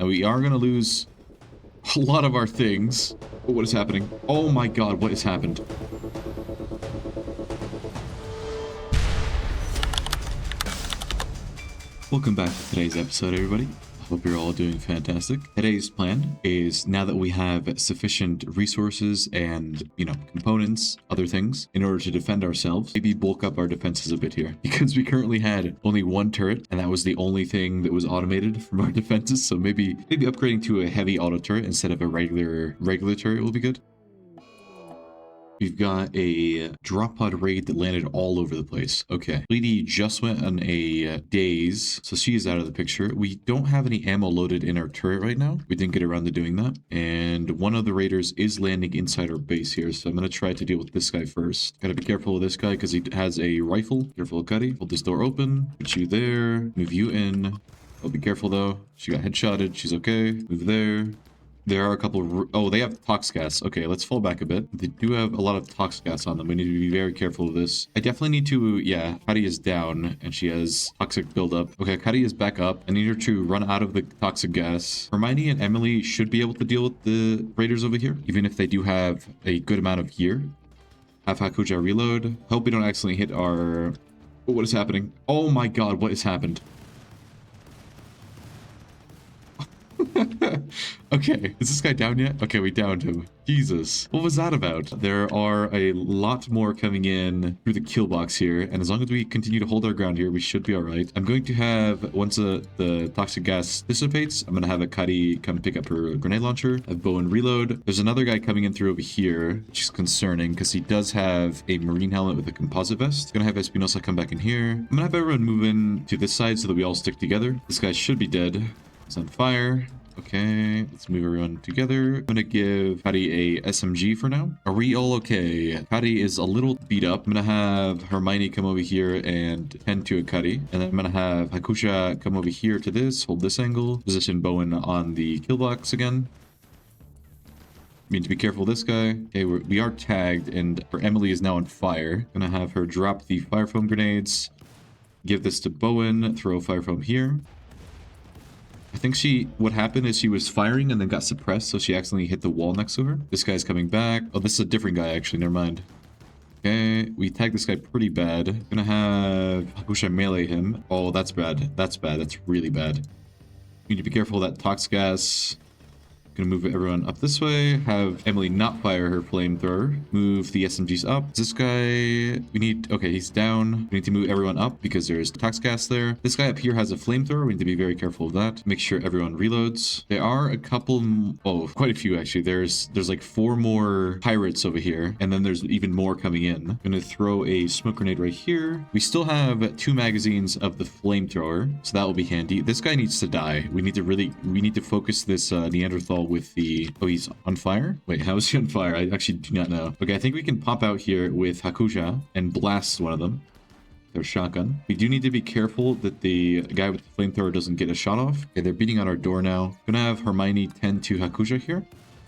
Now we are going to lose a lot of our things. Oh, what is happening? Oh my god, what has happened? Welcome back to today's episode, everybody. I hope you're all doing fantastic. Today's plan is, now that we have sufficient resources and, components, other things, in order to defend ourselves, maybe bulk up our defenses a bit here. Because we currently had only one turret, and that was the only thing that was automated from our defenses, so maybe upgrading to a heavy auto turret instead of a regular turret will be good. We've got a drop pod raid that landed all over the place. Okay. Lady just went on a daze, so she is out of the picture. We don't have any ammo loaded in our turret right now. We didn't get around to doing that. And one of the raiders is landing inside our base here, so I'm going to try to deal with this guy first. Gotta be careful with this guy because he has a rifle. Careful of Cuddy. Hold this door open. Put you there. Move you in. Oh, be careful though. She got headshotted. She's okay. Move there. There are a couple oh, they have tox gas. Okay, let's fall back a bit. They do have a lot of tox gas on them. We need to be very careful of this. I definitely need to, yeah, Kadi is down and she has toxic buildup. Okay, Kadi is back up. I need her to run out of the toxic gas. Hermione and Emily should be able to deal with the raiders over here, even if they do have a good amount of gear. Have Hakuja reload. Hope we don't accidentally hit our... Oh, what is happening? Oh my god, what has happened? Okay, is this guy down yet? Okay, we downed him. Jesus, what was that about? There are a lot more coming in through the kill box here, and as long as we continue to hold our ground here, we should be all right. I'm going to have, once the toxic gas dissipates, I'm going to have a Kadi come pick up her grenade launcher, have Bowen reload. There's another guy coming in through over here, which is concerning because he does have a marine helmet with a composite vest. Gonna have Espinosa come back in here. I'm gonna have everyone move in to this side so that we all stick together. This guy should be dead. It's on fire. Okay, let's move everyone together. I'm gonna give Kadi a SMG for now. Are we all okay? Kadi is a little beat up. I'm gonna have Hermione come over here and tend to a Kadi. And then I'm gonna have Hakusha come over here to this, hold this angle, position Bowen on the kill box again. Need to be careful of this guy. Okay, we are tagged, and her Emily is now on fire. Gonna have her drop the fire foam grenades. Give this to Bowen, throw fire foam here. I think what happened is she was firing and then got suppressed, so she accidentally hit the wall next to her. This guy's coming back. Oh, this is a different guy, actually. Never mind. Okay, we tagged this guy pretty bad. Gonna have Hakusha melee him. Oh, that's bad. That's bad. That's really bad. Need to be careful of that tox gas. Gonna move everyone up this way. Have Emily not fire her flamethrower. Move the SMGs up. This guy, okay, he's down. We need to move everyone up because there's tox gas there. This guy up here has a flamethrower. We need to be very careful of that. Make sure everyone reloads. There are a couple, quite a few actually. There's like 4 more pirates over here, and then there's even more coming in. Gonna throw a smoke grenade right here. We still have 2 magazines of the flamethrower, so that will be handy. This guy needs to die. We need to focus this Neanderthal with the... Oh, he's on fire? Wait, how is he on fire? I actually do not know. Okay, I think we can pop out here with Hakusha and blast one of them. Their shotgun. We do need to be careful that the guy with the flamethrower doesn't get a shot off. Okay, they're beating on our door now. Gonna have Hermione tend to Hakusha here.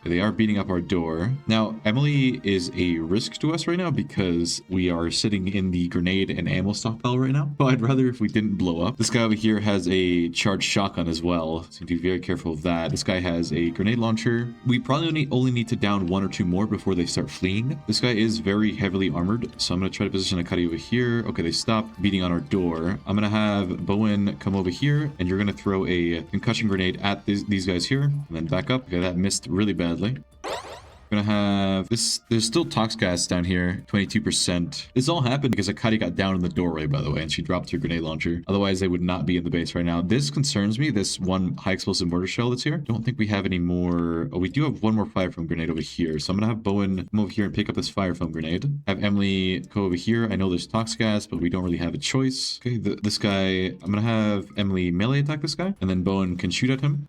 They are beating up our door. Now, Emily is a risk to us right now because we are sitting in the grenade and ammo stockpile right now. So I'd rather if we didn't blow up. This guy over here has a charged shotgun as well, so be very careful of that. This guy has a grenade launcher. We probably only need to down 1 or 2 more before they start fleeing. This guy is very heavily armored, so I'm going to try to position a Kadi over here. Okay, they stopped beating on our door. I'm going to have Bowen come over here, and you're going to throw a concussion grenade at these guys here, and then back up. Okay, that missed really badly. Gonna have this. There's still tox gas down here, 22%. This all happened because Akari got down in the doorway, by the way, and she dropped her grenade launcher. Otherwise, they would not be in the base right now. This concerns me, this one high explosive mortar shell that's here. Don't think we have any more. Oh, we do have 1 more fire foam grenade over here. So I'm gonna have Bowen come over here and pick up this fire foam grenade. Have Emily go over here. I know there's tox gas, but we don't really have a choice. Okay, this guy, I'm gonna have Emily melee attack this guy, and then Bowen can shoot at him.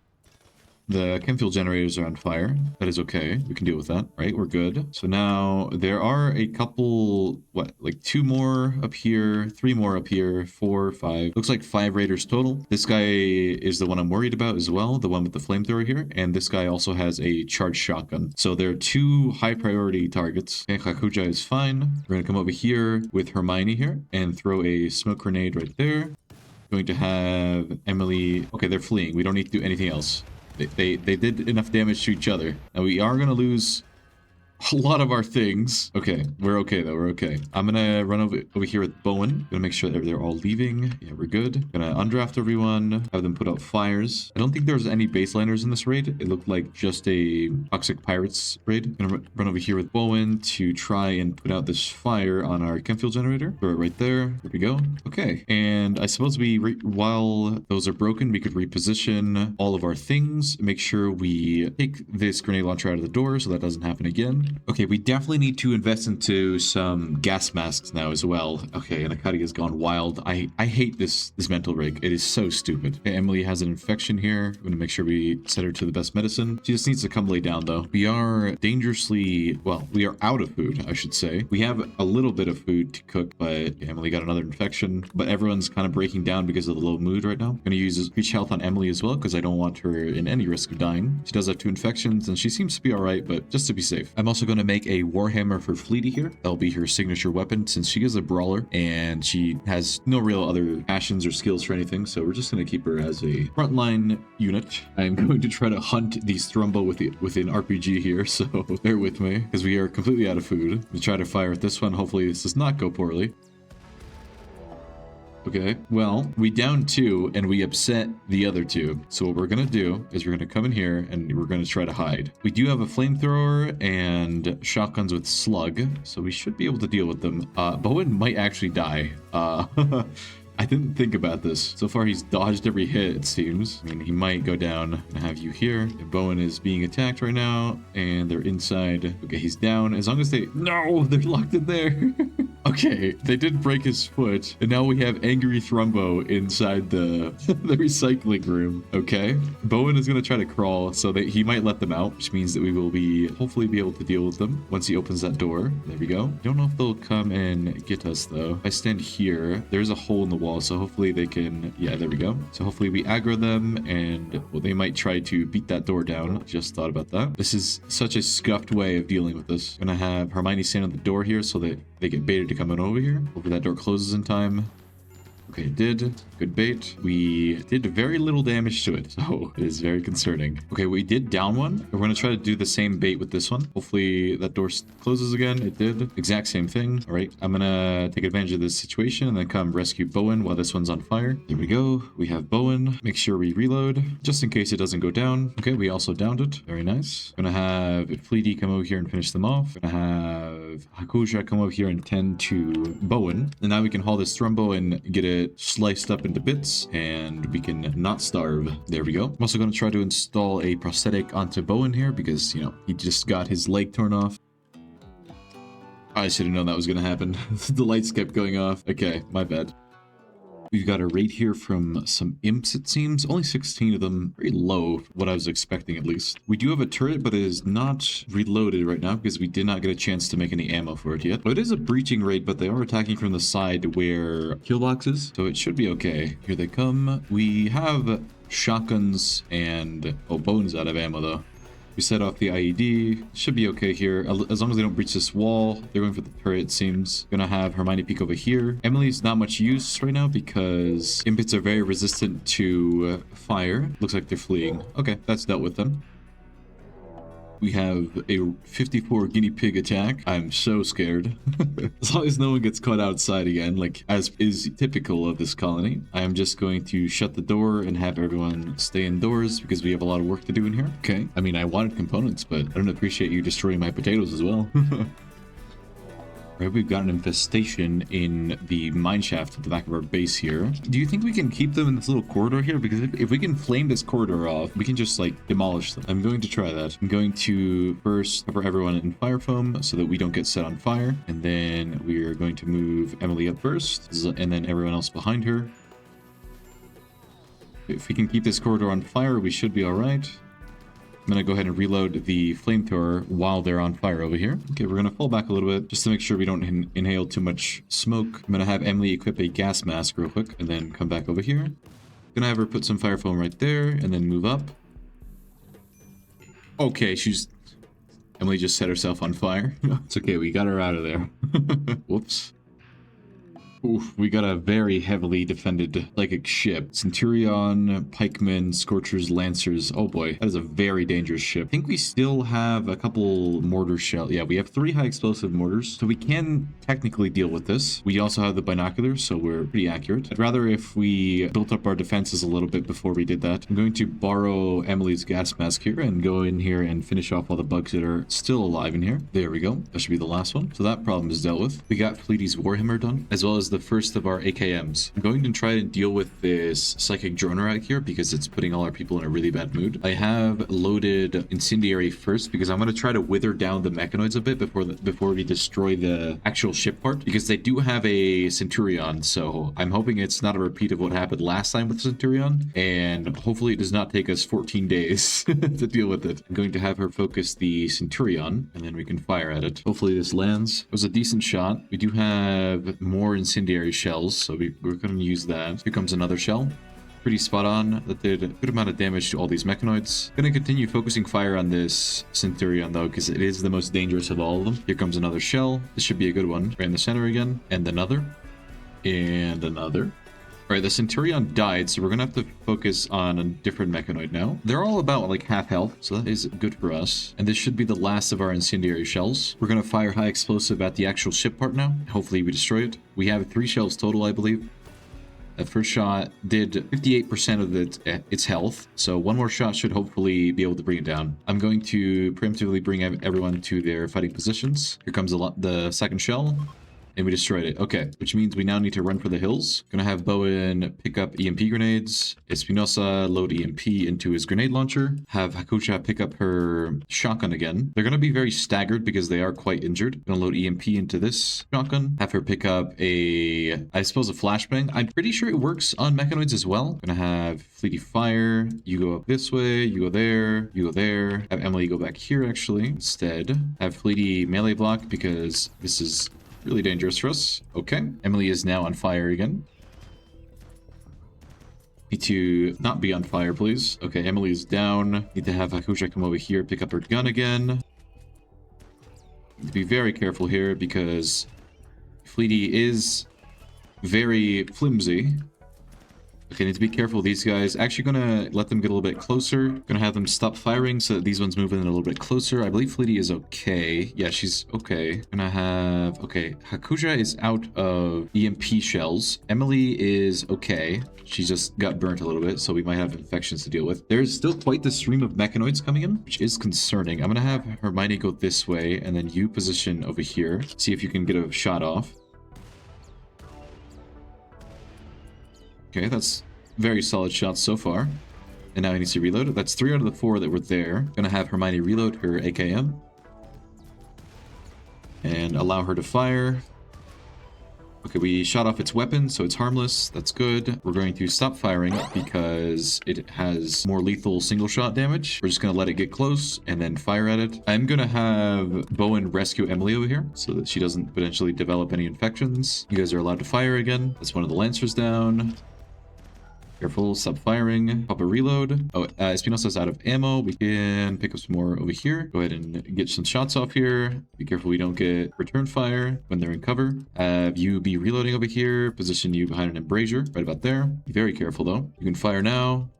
The chem fuel generators are on fire. That is okay. We can deal with that, right? We're good. So now there are a couple, like 2 more up here, 3 more up here, 4, 5. Looks like 5 raiders total. This guy is the one I'm worried about as well, the one with the flamethrower here. And this guy also has a charged shotgun. So there are 2 high priority targets. Okay, Hakuja is fine. We're going to come over here with Hermione here and throw a smoke grenade right there. Going to have Emily. Okay, they're fleeing. We don't need to do anything else. They did enough damage to each other. Now we are gonna lose a lot of our things. Okay, we're okay though. We're okay. I'm gonna run over here with Bowen. Gonna make sure that they're all leaving. Yeah, we're good. Gonna undraft everyone. Have them put out fires. I don't think there's any baseliners in this raid. It looked like just a Toxic Pirates raid. Gonna run over here with Bowen to try and put out this fire on our chem fuel generator. Throw it right there. There we go. Okay. And I suppose while those are broken, we could reposition all of our things. Make sure we take this grenade launcher out of the door so that doesn't happen again. Okay, we definitely need to invest into some gas masks now as well. Okay, and Akari has gone wild. I hate this mental rig. It is so stupid. Okay, Emily has an infection here. I'm gonna make sure we set her to the best medicine. She just needs to come lay down though. We are dangerously, well, we are out of food, I should say. We have a little bit of food to cook, but Emily got another infection. But everyone's kind of breaking down because of the low mood right now. I'm gonna use reach health on Emily as well because I don't want her in any risk of dying. She does have 2 infections and she seems to be all right, but just to be safe. I'm also going to make a Warhammer for Fleety here. That'll be her signature weapon since she is a brawler and she has no real other passions or skills for anything. So we're just going to keep her as a frontline unit. I'm going to try to hunt these Thrumbo within RPG here. So bear with me because we are completely out of food. We'll try to fire at this one. Hopefully this does not go poorly. Okay, well, we downed 2 and we upset the other 2. So what we're gonna do is we're gonna come in here and we're gonna try to hide. We do have a flamethrower and shotguns with slug, so we should be able to deal with them. Bowen might actually die. I didn't think about this. So far, he's dodged every hit, it seems. I mean, he might go down. I have you here. And Bowen is being attacked right now, and they're inside. Okay, he's down. As long as they... No, they're locked in there. Okay, they did break his foot, and now we have angry Thrumbo inside the the recycling room. Okay, Bowen is gonna try to crawl, so that he might let them out, which means that we will hopefully be able to deal with them once he opens that door. There we go. Don't know if they'll come and get us though. If I stand here, there's a hole in the wall, so hopefully they can... Yeah, there we go. So hopefully we aggro them, and well, they might try to beat that door down. Just thought about that. This is such a scuffed way of dealing with this. I'm gonna have Hermione stand on the door here so that they get baited to come in over here. Hopefully that door closes in time. Okay, it did. Good bait. We did very little damage to it, so it is very concerning. Okay, we did down one. We're going to try to do the same bait with this one. Hopefully that door closes again. It did. Exact same thing. All right, I'm going to take advantage of this situation and then come rescue Bowen while this one's on fire. There we go. We have Bowen. Make sure we reload just in case it doesn't go down. Okay, we also downed it. Very nice. Going to have Fleety come over here and finish them off. Going to have Hakusha come over here and tend to Bowen. And now we can haul this Thrumbo and get it sliced up into bits and we can not starve. There we go. I'm also going to try to install a prosthetic onto Bowen here because, you know, he just got his leg torn off. I should have known that was going to happen. The lights kept going off. Okay, my bad. We've got a raid here from some imps, it seems. Only 16 of them. Very low, what I was expecting at least. We do have a turret, but it is not reloaded right now because we did not get a chance to make any ammo for it yet. But it is a breaching raid, but they are attacking from the side where killbox is, so it should be okay. Here they come. We have shotguns and... Oh, Bowen's out of ammo though. We set off the IED. Should be okay here. As long as they don't breach this wall. They're going for the turret, it seems. Gonna have Hermione peek over here. Emily's not much use right now because impits are very resistant to fire. Looks like they're fleeing. Okay, that's dealt with then. We have a 54 guinea pig attack. I'm so scared. As long as no one gets caught outside again, like as is typical of this colony, I am just going to shut the door and have everyone stay indoors because we have a lot of work to do in here. Okay. I mean, I wanted components, but I don't appreciate you destroying my potatoes as well. Right, we've got an infestation in the mine shaft at the back of our base here. Do you think we can keep them in this little corridor here? Because if we can flame this corridor off, we can just like demolish them. I'm going to try that. I'm going to first cover everyone in fire foam so that we don't get set on fire. And then we are going to move Emily up first and then everyone else behind her. If we can keep this corridor on fire, we should be all right. I'm going to go ahead and reload the flamethrower while they're on fire over here. Okay, we're going to fall back a little bit just to make sure we don't inhale too much smoke. I'm going to have Emily equip a gas mask real quick and then come back over here. I'm going to have her put some fire foam right there and then move up. Okay, Emily just set herself on fire. It's okay, we got her out of there. Whoops. Oof, we got a very heavily defended psychic ship. Centurion, pikemen, scorchers, lancers. Oh boy, that is a very dangerous ship. I think we still have a couple mortar shell. Yeah, we have 3 high explosive mortars, so we can technically deal with this. We also have the binoculars, so we're pretty accurate. I'd rather if we built up our defenses a little bit before we did that. I'm going to borrow Emily's gas mask here and go in here and finish off all the bugs that are still alive in here. There we go. That should be the last one. So that problem is dealt with. We got Fleety's Warhammer done, as well as the first of our AKMs. I'm going to try and deal with this psychic droner out here because it's putting all our people in a really bad mood. I have loaded incendiary first because I'm going to try to wither down the mechanoids a bit before we destroy the actual ship part, because they do have a Centurion, so I'm hoping it's not a repeat of what happened last time with Centurion, and hopefully it does not take us 14 days to deal with it. I'm going to have her focus the Centurion, and then we can fire at it. Hopefully this lands. It was a decent shot. We do have more incendiary shells, so we're going to use that. Here comes another shell. Pretty spot on. That did a good amount of damage to all these mechanoids. Gonna continue focusing fire on this Centurion though, because it is the most dangerous of all of them. Here comes another shell. This should be a good one. Right in the center again. And another. And another. Alright, the Centurion died, so we're gonna have to focus on a different mechanoid now. They're all about like half health, so that is good for us. And this should be the last of our incendiary shells. We're gonna fire high explosive at the actual ship part now. Hopefully we destroy it. We have 3 shells total, I believe. That first shot did 58% of its health, so one more shot should hopefully be able to bring it down. I'm going to preemptively bring everyone to their fighting positions. Here comes the second shell. And we destroyed it. Okay, which means we now need to run for the hills. Gonna have Bowen pick up EMP grenades. Espinosa load EMP into his grenade launcher. Have Hakusha pick up her shotgun again. They're gonna be very staggered because they are quite injured. Gonna load EMP into this shotgun. Have her pick up I suppose a flashbang. I'm pretty sure it works on mechanoids as well. Gonna have Fleety fire. You go up this way. You go there. You go there. Have Emily go back here actually. Instead, have Fleety melee block because this is really dangerous for us. Okay. Emily is now on fire again. Need to not be on fire, please. Okay, Emily is down. Need to have Hakusha come over here, pick up her gun again. Need to be very careful here because Fleety is very flimsy. Okay, need to be careful. These guys, actually gonna let them get a little bit closer. Gonna have them stop firing so that these ones move in a little bit closer. I believe Fleety is okay. Yeah, she's okay. Gonna have, okay, Hakusha is out of EMP shells. Emily is okay. She just got burnt a little bit, so we might have infections to deal with. There's still quite the stream of mechanoids coming in, which is concerning. I'm gonna have Hermione go this way, and then you position over here. See if you can get a shot off. Okay, that's very solid shots so far. And now he needs to reload it. That's 3 out of the 4 that were there. Gonna have Hermione reload her AKM. And allow her to fire. Okay, we shot off its weapon, so it's harmless. That's good. We're going to stop firing because it has more lethal single shot damage. We're just going to let it get close and then fire at it. I'm going to have Bowen rescue Emily over here so that she doesn't potentially develop any infections. You guys are allowed to fire again. That's one of the lancers down. Careful, stop firing. Pop a reload. Oh, Espinosa's out of ammo. We can pick up some more over here. Go ahead and get some shots off here. Be careful we don't get return fire when they're in cover. Have you be reloading over here. Position you behind an embrasure right about there. Be very careful though. You can fire now.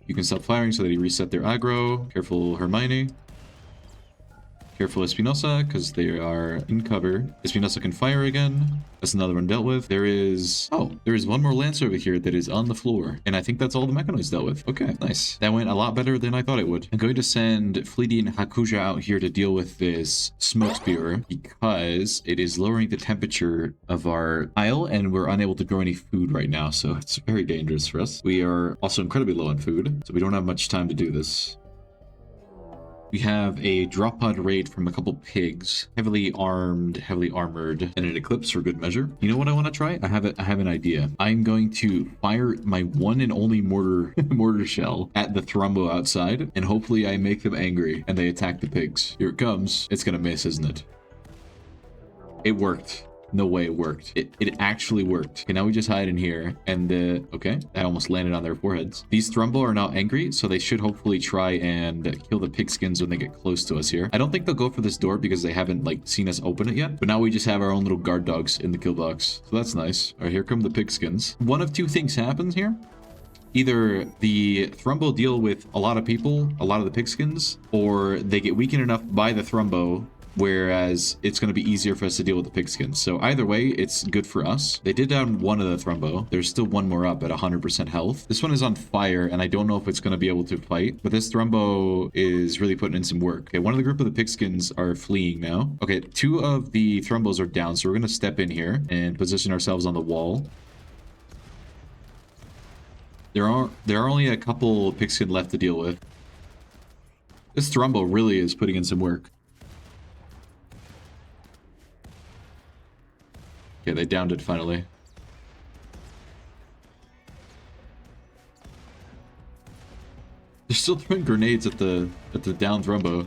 You can stop firing so that you reset their aggro. Careful, Hermione. Careful, Espinosa, because they are in cover. Espinosa can fire again. That's another one dealt with. There is one more Lancer over here that is on the floor. And I think that's all the Mechanoids dealt with. Okay, nice. That went a lot better than I thought it would. I'm going to send Fleety and Hakusha out here to deal with this Smoke Spewer because it is lowering the temperature of our isle and we're unable to grow any food right now. So it's very dangerous for us. We are also incredibly low on food, so we don't have much time to do this. We have a drop pod raid from a couple pigs, heavily armed, heavily armored, and an eclipse for good measure. You know what I want to try? I have an idea. I'm going to fire my one and only mortar shell at the Thrumbo outside, and hopefully I make them angry and they attack the pigs. Here it comes. It's gonna miss, isn't it? It worked. No way it worked. It actually worked. Okay, now we just hide in here. And okay, I almost landed on their foreheads. These Thrumbo are now angry, so they should hopefully try and kill the pigskins when they get close to us here. I don't think they'll go for this door because they haven't like seen us open it yet. But now we just have our own little guard dogs in the kill box. So that's nice. All right, here come the pigskins. One of two things happens here. Either the Thrumbo deal with a lot of people, a lot of the pigskins, or they get weakened enough by the Thrumbo, whereas it's going to be easier for us to deal with the pigskins. So either way, it's good for us. They did down one of the Thrumbo. There's still one more up at 100% health. This one is on fire, and I don't know if it's going to be able to fight, but this Thrumbo is really putting in some work. Okay, one of the group of the pigskins are fleeing now. Okay, two of the Thrumbos are down, so we're going to step in here and position ourselves on the wall. There are only a couple pigskin left to deal with. This Thrumbo really is putting in some work. Okay, they downed it finally. They're still throwing grenades at the down Thrumbo.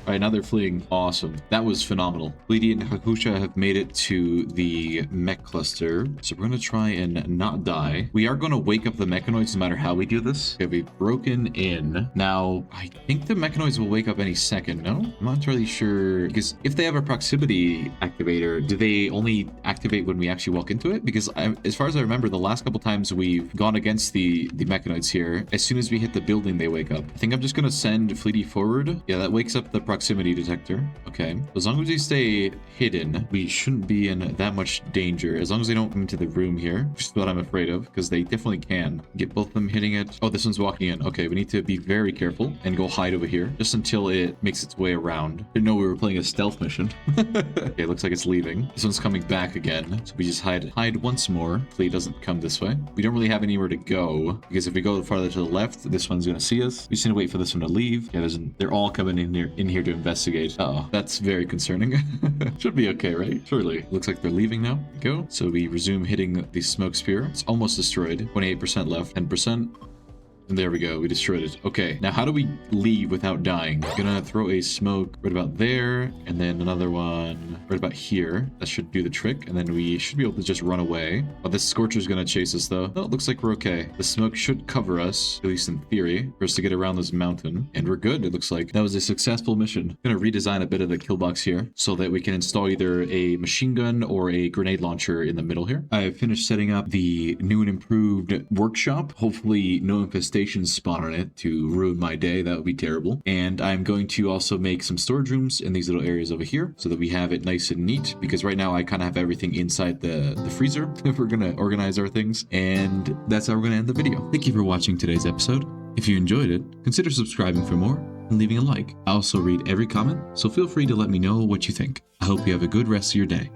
All right, now they're fleeing. Awesome. That was phenomenal. Bleedy and Hakusha have made it to the mech cluster. So we're going to try and not die. We are going to wake up the Mechanoids no matter how we do this. Okay, we've broken in. Now, I think the Mechanoids will wake up any second, no? I'm not entirely sure. Because if they have a proximity activator, do they only activate when we actually walk into it? Because as far as I remember, the last couple times we've gone against the Mechanoids here, as soon as we hit the building, they wake up. I think I'm just going to send Fleety forward. Yeah, that wakes up the proximity detector. Okay. As long as we stay hidden, we shouldn't be in that much danger. As long as they don't come into the room here, which is what I'm afraid of, because they definitely can. Get both of them hitting it. Oh, this one's walking in. Okay, we need to be very careful and go hide over here just until it makes its way around. Didn't know we were playing a stealth mission. Okay, looks like it's leaving. This one's coming back again. So we just hide once more. Hopefully it doesn't come this way. We don't really have anywhere to go, because if we go farther to the left, this one's going to see us. We just need to wait for this one to leave. Yeah, they're all coming in here to investigate. Uh-oh, that's very concerning. Should be okay, right? Surely. Looks like they're leaving now. Go. So we resume hitting the smoke spear. It's almost destroyed. 28% left. 10%. And there we go, we destroyed it. Okay, now how do we leave without dying? Gonna throw a smoke right about there, and then another one right about here. That should do the trick, and then we should be able to just run away. Oh, this Scorcher's gonna chase us though. No, it looks like we're okay. The smoke should cover us, at least in theory, for us to get around this mountain. And we're good, it looks like. That was a successful mission. I'm gonna redesign a bit of the kill box here, so that we can install either a machine gun or a grenade launcher in the middle here. I have finished setting up the new and improved workshop. Hopefully no infestation spawn on it to ruin my day. That would be terrible. And I'm going to also make some storage rooms in these little areas over here so that we have it nice and neat, because right now I kind of have everything inside the freezer if we're going to organize our things. And that's how we're going to end the video. Thank you for watching today's episode. If you enjoyed it, consider subscribing for more and leaving a like. I also read every comment, so feel free to let me know what you think. I hope you have a good rest of your day.